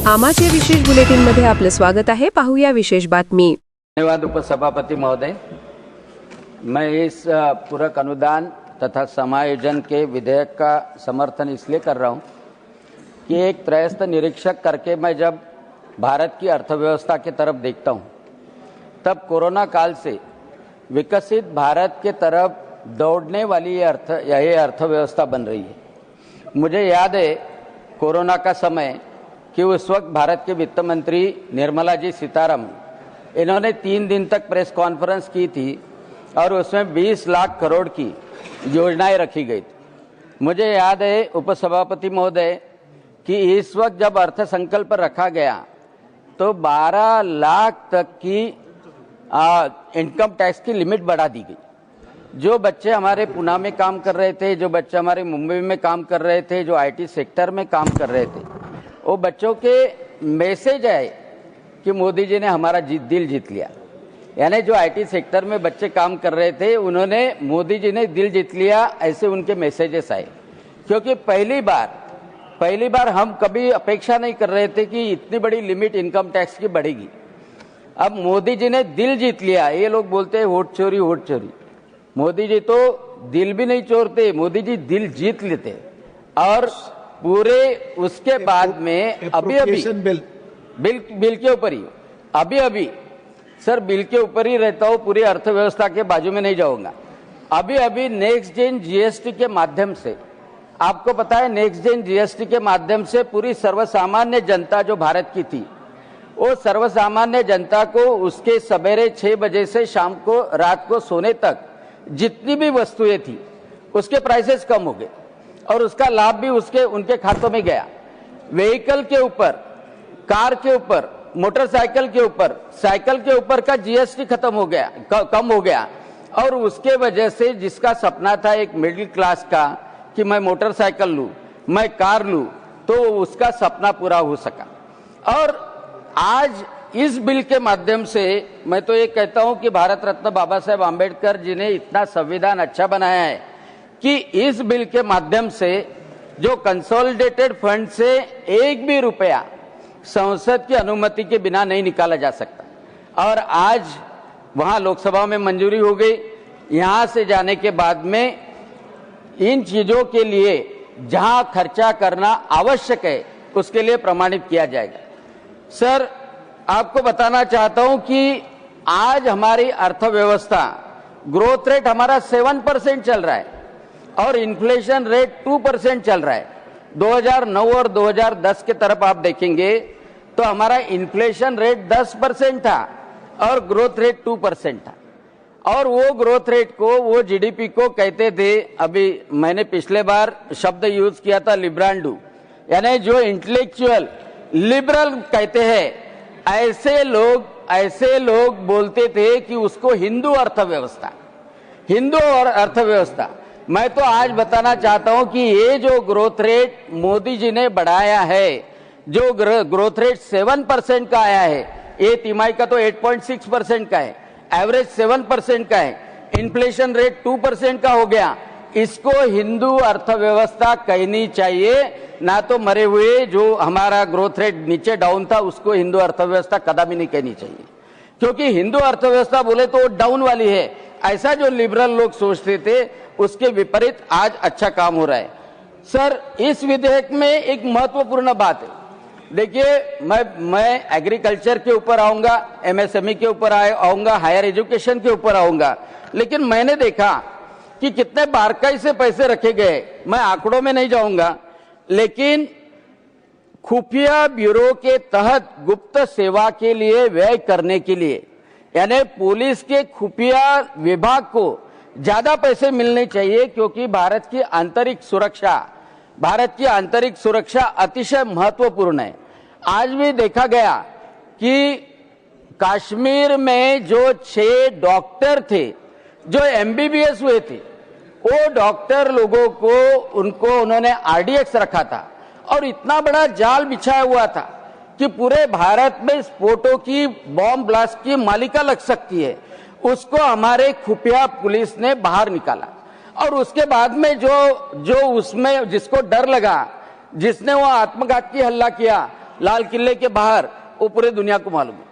आमाचे विशेष bulletin मध्ये आपलं स्वागत आहे। पाहूया विशेष बातमी। धन्यवाद उपसभापति महोदय। मैं इस पूरक अनुदान तथा समायोजन के विधेयक का समर्थन इसलिए कर रहा हूं कि एक त्रयस्थ निरीक्षक करके मैं जब भारत की अर्थव्यवस्था की तरफ देखता हूं तब कोरोना काल से विकसित भारत के तरफ दौड़ने वाली ये अर्थव्यवस्था बन रही है। मुझे याद है कोरोना का समय कि उस वक्त भारत के वित्त मंत्री निर्मला जी सीतारमण इन्होंने 3 दिन तक प्रेस कॉन्फ्रेंस की थी और उसमें 20 लाख करोड़ की योजनाएं रखी गई थी। मुझे याद है उपसभापति महोदय कि इस वक्त जब अर्थ संकल्प रखा गया तो 12 लाख तक की इनकम टैक्स की लिमिट बढ़ा दी गई। जो बच्चे हमारे पुणे में काम कर रहे थे, जो बच्चे हमारे मुंबई में काम कर रहे थे, जो आईटी सेक्टर में काम कर रहे थे, वो बच्चों के मैसेज आए कि मोदी जी ने हमारा दिल जीत लिया। यानी जो आईटी सेक्टर में बच्चे काम कर रहे थे उन्होंने मोदी जी ने दिल जीत लिया, ऐसे उनके मैसेजेस आए। क्योंकि पहली बार हम कभी अपेक्षा नहीं कर रहे थे कि इतनी बड़ी लिमिट इनकम टैक्स की बढ़ेगी। अब मोदी जी ने दिल जीत लिया। ये लोग बोलते हैं वोट चोरी वोट चोरी। मोदी जी तो दिल भी नहीं चोरते, मोदी जी दिल जीत लेते। और पूरे उसके बाद में अभी बिल के ऊपर ही अभी सर बिल के ऊपर ही रहता हूँ, पूरी अर्थव्यवस्था के बाजू में नहीं जाऊंगा। अभी नेक्स्ट जेन जीएसटी के माध्यम से, आपको पता है नेक्स्ट जेन जीएसटी के माध्यम से पूरी सर्वसामान्य जनता जो भारत की थी, वो सर्वसामान्य जनता को उसके सवेरे 6 बजे से शाम को रात को सोने तक जितनी भी वस्तुएं थी उसके प्राइसेस कम हो गए और उसका लाभ भी उनके खातों में गया। व्हीकल के ऊपर, कार के ऊपर, मोटरसाइकिल के ऊपर, साइकिल के ऊपर का जीएसटी खत्म हो गया, कम हो गया। और उसके वजह से जिसका सपना था एक मिडिल क्लास का कि मैं मोटरसाइकिल लूं, मैं कार लूं, तो उसका सपना पूरा हो सका। और आज इस बिल के माध्यम से मैं तो ये कहता हूं कि भारत रत्न बाबा साहेब आंबेडकर जी ने इतना संविधान अच्छा बनाया है कि इस बिल के माध्यम से जो कंसोलिडेटेड फंड से एक भी रुपया संसद की अनुमति के बिना नहीं निकाला जा सकता। और आज वहां लोकसभा में मंजूरी हो गई। यहां से जाने के बाद में इन चीजों के लिए जहां खर्चा करना आवश्यक है उसके लिए प्रमाणित किया जाएगा। सर, आपको बताना चाहता हूं कि आज हमारी अर्थव्यवस्था ग्रोथ रेट हमारा 7% चल रहा है और इन्फ्लेशन रेट 2% चल रहा है। 2009 और 2010 के तरफ आप देखेंगे तो हमारा इन्फ्लेशन रेट 10% था और ग्रोथ रेट 2% था। और वो ग्रोथ रेट को, वो जीडीपी को कहते थे, अभी मैंने पिछले बार शब्द यूज किया था लिब्रांडू, यानी जो इंटेलेक्चुअल लिबरल कहते हैं, ऐसे लोग बोलते थे कि उसको हिंदू और अर्थव्यवस्था। मैं तो आज बताना चाहता हूं कि ये जो ग्रोथ रेट मोदी जी ने बढ़ाया है, जो ग्रोथ रेट 7% का आया है, ये तिमाही का तो 8.6% का है, एवरेज 7% का है, इन्फ्लेशन रेट 2% का हो गया। इसको हिंदू अर्थव्यवस्था कहनी चाहिए, ना तो मरे हुए जो हमारा ग्रोथ रेट नीचे डाउन था उसको हिंदू अर्थव्यवस्था कदापि नहीं कहनी चाहिए। क्योंकि हिंदू अर्थव्यवस्था बोले तो डाउन वाली है, ऐसा जो लिबरल लोग सोचते थे उसके विपरीत आज अच्छा काम हो रहा है। सर, इस विधेयक में एक महत्वपूर्ण बात है। देखिए, मैं एग्रीकल्चर के ऊपर आऊंगा, एमएसएमई के ऊपर आऊंगा, हायर एजुकेशन के ऊपर आऊंगा, लेकिन मैंने देखा कि कितने बारकाई से पैसे रखे गए। मैं आंकड़ों में नहीं जाऊंगा, लेकिन खुफिया ब्यूरो के तहत गुप्त सेवा के लिए व्यय करने के लिए, यानी पुलिस के खुफिया विभाग को ज्यादा पैसे मिलने चाहिए, क्योंकि भारत की आंतरिक सुरक्षा अतिशय महत्वपूर्ण है। आज भी देखा गया कि कश्मीर में जो 6 डॉक्टर थे जो एमबीबीएस हुए थे, वो डॉक्टर लोगों को उन्होंने आरडीएक्स रखा था और इतना बड़ा जाल बिछाया हुआ था कि पूरे भारत में स्फोटों की, बॉम्ब ब्लास्ट की मालिका लग सकती है। उसको हमारे खुफिया पुलिस ने बाहर निकाला और उसके बाद में जो उसमें जिसको डर लगा, जिसने वो आत्मघाती हल्ला किया, लाल किले के बाहर, वो पूरे दुनिया को मालूम है।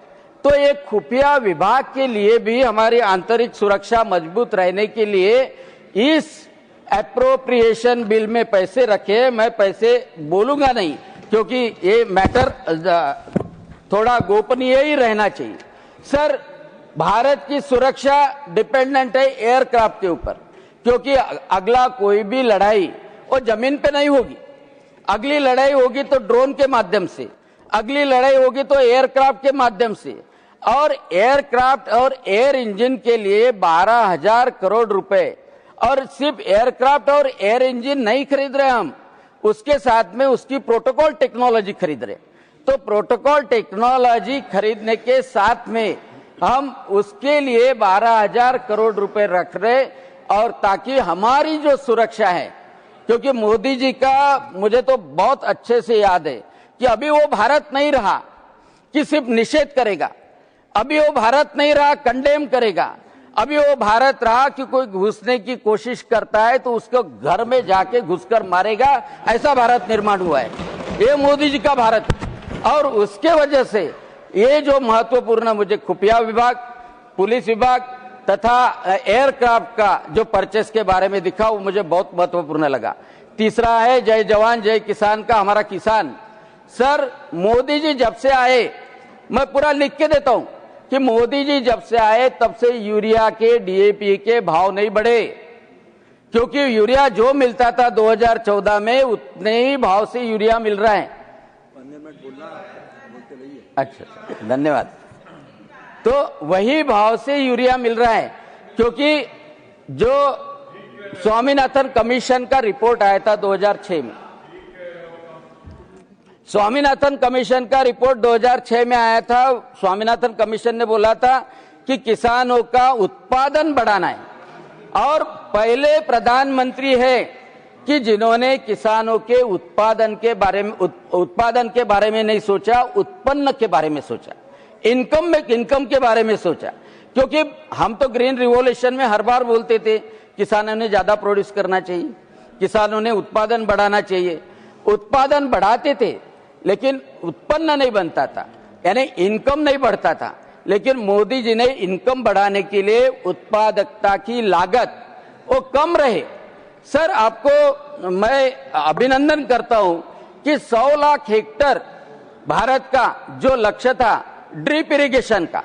तो एक खुफिया विभाग के लिए भी हमारी आंतरिक सुरक्षा मजबूत रहने के लिए इस एप्रोप्रिएशन बिल में पैसे रखे। मैं पैसे बोलूंगा नहीं, क्योंकि ये मैटर थोड़ा गोपनीय ही रहना चाहिए। सर, भारत की सुरक्षा डिपेंडेंट है एयरक्राफ्ट के ऊपर, क्योंकि अगला कोई भी लड़ाई वो जमीन पे नहीं होगी। अगली लड़ाई होगी तो ड्रोन के माध्यम से, अगली लड़ाई होगी तो एयरक्राफ्ट के माध्यम से। और एयरक्राफ्ट और एयर इंजन के लिए 12,000 करोड़ रुपए, और सिर्फ एयरक्राफ्ट और एयर इंजन नहीं खरीद रहे हम, उसके साथ में उसकी प्रोटोकॉल टेक्नोलॉजी खरीद रहे। तो प्रोटोकॉल टेक्नोलॉजी खरीदने के साथ में हम उसके लिए 12,000 करोड़ रुपए रख रहे, और ताकि हमारी जो सुरक्षा है, क्योंकि मोदी जी का मुझे तो बहुत अच्छे से याद है कि अभी वो भारत नहीं रहा कि सिर्फ निषेध करेगा, अभी वो भारत नहीं रहा कंडेम करेगा, अभी वो भारत रहा कि कोई घुसने की कोशिश करता है तो उसको घर में जाके घुसकर मारेगा। ऐसा भारत निर्माण हुआ है, ये मोदी जी का भारत। और उसके वजह से ये जो महत्वपूर्ण मुझे खुफिया विभाग, पुलिस विभाग तथा एयरक्राफ्ट का जो परचेस के बारे में दिखा, वो मुझे बहुत महत्वपूर्ण लगा। तीसरा है जय जवान जय किसान का हमारा किसान। सर, मोदी जी जब से आए, मैं पूरा लिख के देता हूं कि मोदी जी जब से आए तब से यूरिया के, डीएपी के भाव नहीं बढ़े, क्योंकि यूरिया जो मिलता था 2014 में उतने ही भाव से यूरिया मिल रहा है। अच्छा, धन्यवाद। तो वही भाव से यूरिया मिल रहा है, क्योंकि जो स्वामीनाथन कमीशन का रिपोर्ट आया था 2006 में, स्वामीनाथन कमीशन का रिपोर्ट 2006 में आया था। स्वामीनाथन कमीशन ने बोला था कि किसानों का उत्पादन बढ़ाना है, और पहले प्रधानमंत्री है कि जिन्होंने किसानों के उत्पादन के बारे में नहीं सोचा, उत्पन्न के बारे में सोचा, इनकम के बारे में सोचा। क्योंकि हम तो ग्रीन रिवॉल्यूशन में हर बार बोलते थे किसानों ने ज्यादा प्रोड्यूस करना चाहिए, किसानों ने उत्पादन बढ़ाना चाहिए। उत्पादन बढ़ाते थे लेकिन उत्पन्न नहीं बनता था, यानी इनकम नहीं बढ़ता था। लेकिन मोदी जी ने इनकम बढ़ाने के लिए उत्पादकता की लागत वो कम रहे। सर, आपको मैं अभिनंदन करता हूं कि 100 लाख हेक्टर भारत का जो लक्ष्य था ड्रिप इरिगेशन का,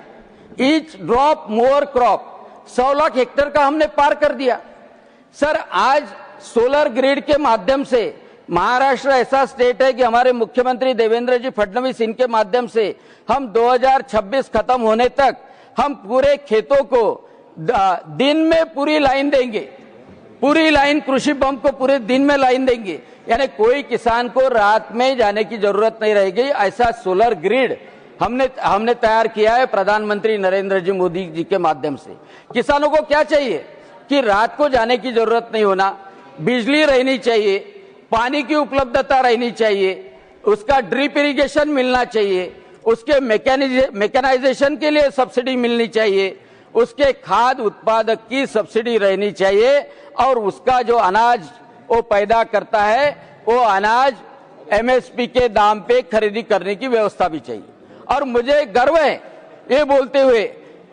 each drop more crop, 100 lakh Hector का हमने पार कर दिया। सर, आज सोलर ग्रिड के माध्यम से महाराष्ट्र ऐसा स्टेट है कि हमारे मुख्यमंत्री देवेंद्र जी फडणवीस, इनके माध्यम से हम 2026 खत्म होने तक हम पूरे खेतों को दिन में पूरी लाइन देंगे, पूरी लाइन कृषि पंप को पूरे दिन में लाइन देंगे, यानी कोई किसान को रात में जाने की जरूरत नहीं रहेगी। ऐसा सोलर ग्रिड हमने तैयार किया है प्रधानमंत्री नरेंद्र जी मोदी जी के माध्यम से। किसानों को क्या चाहिए कि रात को जाने की जरूरत नहीं होना, बिजली रहनी चाहिए, पानी की उपलब्धता रहनी चाहिए, उसका ड्रिप इरिगेशन मिलना चाहिए, उसके मैकेनाइजेशन के लिए सब्सिडी मिलनी चाहिए, उसके खाद उत्पादक की सब्सिडी रहनी चाहिए, और उसका जो अनाज वो पैदा करता है वो अनाज एमएसपी के दाम पे खरीदी करने की व्यवस्था भी चाहिए। और मुझे गर्व है ये बोलते हुए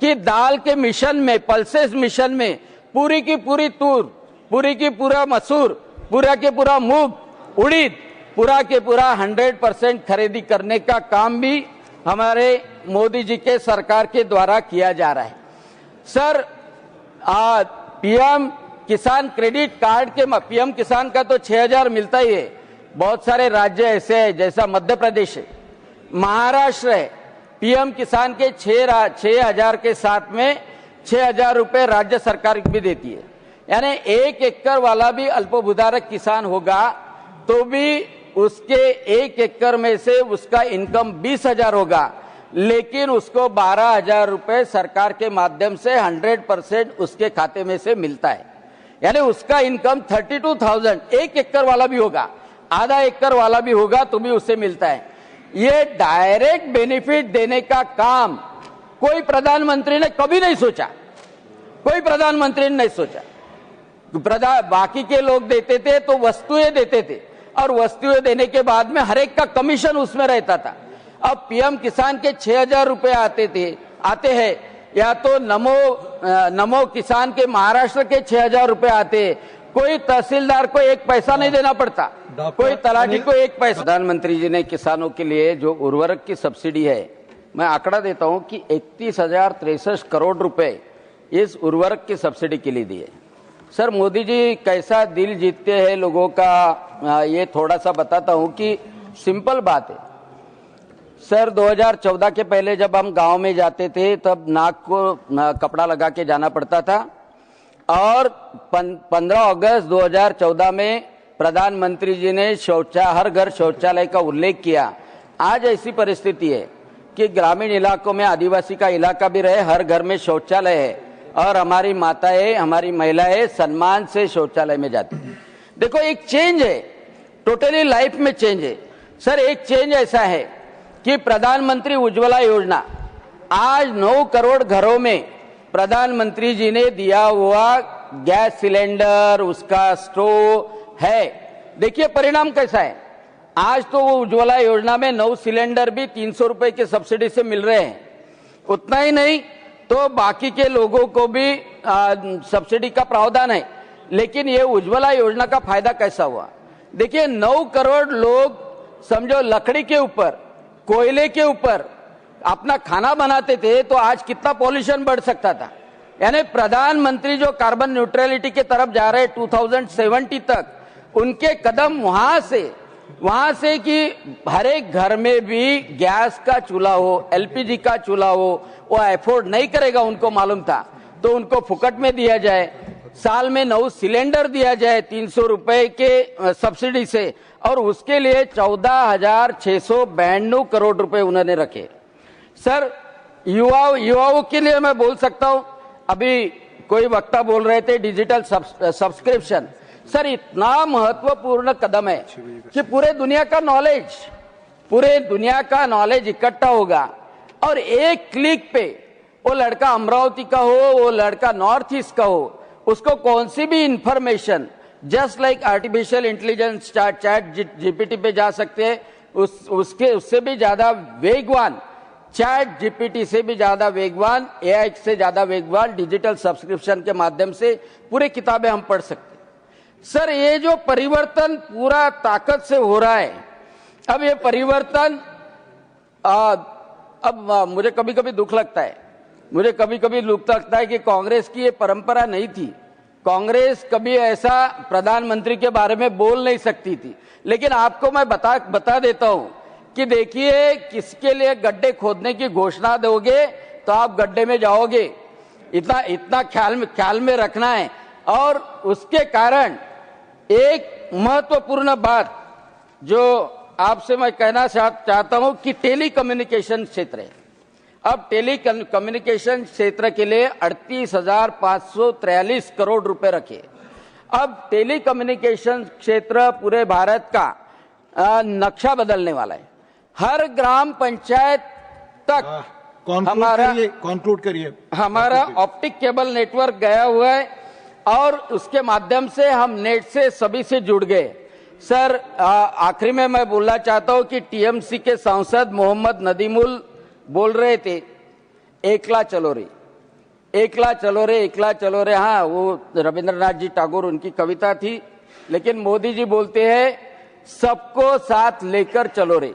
कि दाल के मिशन में, पल्सेस मिशन में पूरी की पूरी तूर, पूरी की पूरा मसूर, पूरा के पूरा मूंग, उड़ीद, पूरा के पूरा 100% खरीदी करने का काम भी हमारे मोदी जी के सरकार के द्वारा किया जा रहा है। सर, पीएम किसान क्रेडिट कार्ड के, पीएम किसान का तो 6,000 मिलता ही है। बहुत सारे राज्य ऐसे हैं, जैसा मध्य प्रदेश है, महाराष्ट्र है, पीएम किसान के 6,000 के साथ में 6,000 रुपए राज्य सरकार भी देती है। यानी 1 एकड़ वाला भी अल्पभूधारक किसान होगा तो भी उसके 1 एकड़ में से उसका इनकम 20,000 होगा, लेकिन उसको 12,000 रुपए सरकार के माध्यम से 100% उसके खाते में से मिलता है। यानी उसका इनकम 32,000, 1 एकड़ वाला भी होगा, आधा एकड़ वाला भी होगा तो भी उसे मिलता है। ये डायरेक्ट बेनिफिट देने का काम कोई प्रधानमंत्री ने कभी नहीं सोचा, कोई प्रधानमंत्री ने नहीं सोचा। बाकी के लोग देते थे तो वस्तुएं देते थे, और वस्तुएं देने के बाद में हर एक का कमीशन उसमें रहता था। अब पीएम किसान के 6,000 रुपए आते हैं, या तो नमो किसान के महाराष्ट्र के 6,000 रुपए आते हैं। कोई तहसीलदार को एक पैसा नहीं देना पड़ता, कोई तलाठी को एक पैसा। प्रधानमंत्री जी ने किसानों के लिए जो उर्वरक की सब्सिडी है, मैं आंकड़ा देता हूं कि 31,063 करोड़ रुपए इस उर्वरक की सब्सिडी के लिए दिए। सर, मोदी जी कैसा दिल जीतते हैं लोगों का, ये थोड़ा सा बताता हूं कि सिंपल बात है। सर, 2014 के पहले जब हम गांव में जाते थे तब नाक को कपड़ा लगा के जाना पड़ता था, और 15 अगस्त 2014 में प्रधानमंत्री जी ने हर घर शौचालय का उल्लेख किया। आज ऐसी परिस्थिति है कि ग्रामीण इलाकों में, आदिवासी का इलाका भी रहे, हर घर में शौचालय है, और हमारी माताएं, हमारी महिलाएं सम्मान से शौचालय में जाती हैं। देखो, एक चेंज है, टोटली लाइफ में चेंज है। सर, एक चेंज ऐसा है कि प्रधानमंत्री उज्ज्वला योजना, आज 9 करोड़ घरों में प्रधानमंत्री जी ने दिया हुआ गैस सिलेंडर, उसका स्टोव है। देखिए परिणाम कैसा है। आज तो वो उज्ज्वला योजना में 9 सिलेंडर भी 300 रुपए के सब्सिडी से मिल रहे हैं। उतना ही नहीं तो बाकी के लोगों को भी सब्सिडी का प्रावधान है। लेकिन ये उज्ज्वला योजना का फायदा कैसा हुआ? देखिए, 9 करोड़ लोग समझो लकड़ी के ऊपर, कोयले के ऊपर अपना खाना बनाते थे, तो आज कितना पॉल्यूशन बढ़ सकता था। यानी प्रधानमंत्री जो कार्बन न्यूट्रलिटी के तरफ जा रहे 2070 तक, उनके कदम वहां से कि हर एक घर में भी गैस का चूल्हा हो, एलपीजी का चूल्हा हो, वो अफोर्ड नहीं करेगा, उनको मालूम था, तो उनको फुकट में दिया जाए। साल में 9 सिलेंडर दिया जाए 300 रुपए के सब्सिडी से, और उसके लिए 14,692 करोड़ रुपए उन्होंने रखे। सर, युवाओं के लिए मैं बोल सकता हूं, अभी कोई वक्ता बोल रहे थे डिजिटल सब्सक्रिप्शन। सर, इतना महत्वपूर्ण कदम है कि पूरे दुनिया का नॉलेज इकट्ठा होगा, और एक क्लिक पे, वो लड़का अमरावती का हो, वो लड़का नॉर्थ ईस्ट का हो, उसको कौन सी भी information just like artificial intelligence chat GPT पे जा सकते हैं। उससे भी ज्यादा वेगवान, चैट जीपीटी से भी ज्यादा वेगवान, एआई से ज्यादा वेगवान डिजिटल सब्सक्रिप्शन के माध्यम से पूरी किताबें हम पढ़ सकते हैं। सर, ये जो परिवर्तन पूरा ताकत से हो रहा है, अब ये परिवर्तन अब मुझे कभी कभी दुख लगता है कि कांग्रेस की ये परंपरा नहीं थी। कांग्रेस कभी ऐसा प्रधानमंत्री के बारे में बोल नहीं सकती थी। लेकिन आपको मैं बता देता हूं कि देखिए, किसके लिए गड्ढे खोदने की घोषणा दोगे तो आप गड्ढे में जाओगे, इतना ख्याल में रखना है। और उसके कारण एक महत्वपूर्ण बात जो आपसे मैं कहना चाहता हूं कि टेली कम्युनिकेशन क्षेत्र है। अब टेली कम्युनिकेशन क्षेत्र के लिए 38,543 करोड़ रुपए रखे। अब टेली कम्युनिकेशन क्षेत्र पूरे भारत का नक्शा बदलने वाला है। हर ग्राम पंचायत तक कंक्लूड करिए। हमारा ऑप्टिक केबल नेटवर्क गया हुआ है, और उसके माध्यम से हम नेट से सभी से जुड़ गए। सर, आखिरी में मैं बोलना चाहता हूं कि टीएमसी के सांसद मोहम्मद नदीमुल बोल रहे थे, एकला चलो रे, एकला चलो रे, एकला चलो रे। हाँ, वो रविंद्रनाथ जी टैगोर उनकी कविता थी। लेकिन मोदी जी बोलते हैं, सबको साथ लेकर चलो रे,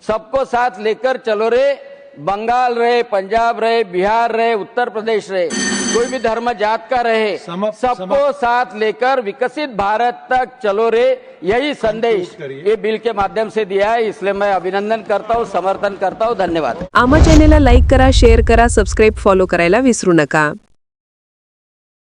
सबको साथ लेकर चलो रे। बंगाल रहे, पंजाब रहे, बिहार रहे, उत्तर प्रदेश रहे, कोई भी धर्म जात का रहे, सबको साथ लेकर विकसित भारत तक चलो रे, यही संदेश ये बिल के माध्यम से दिया है। इसलिए मैं अभिनंदन करता हूँ, समर्थन करता हूँ। धन्यवाद। आम्हा चॅनेलला लाईक करा, शेअर करा, सबस्क्राईब, फॉलो करायला विसरू नका।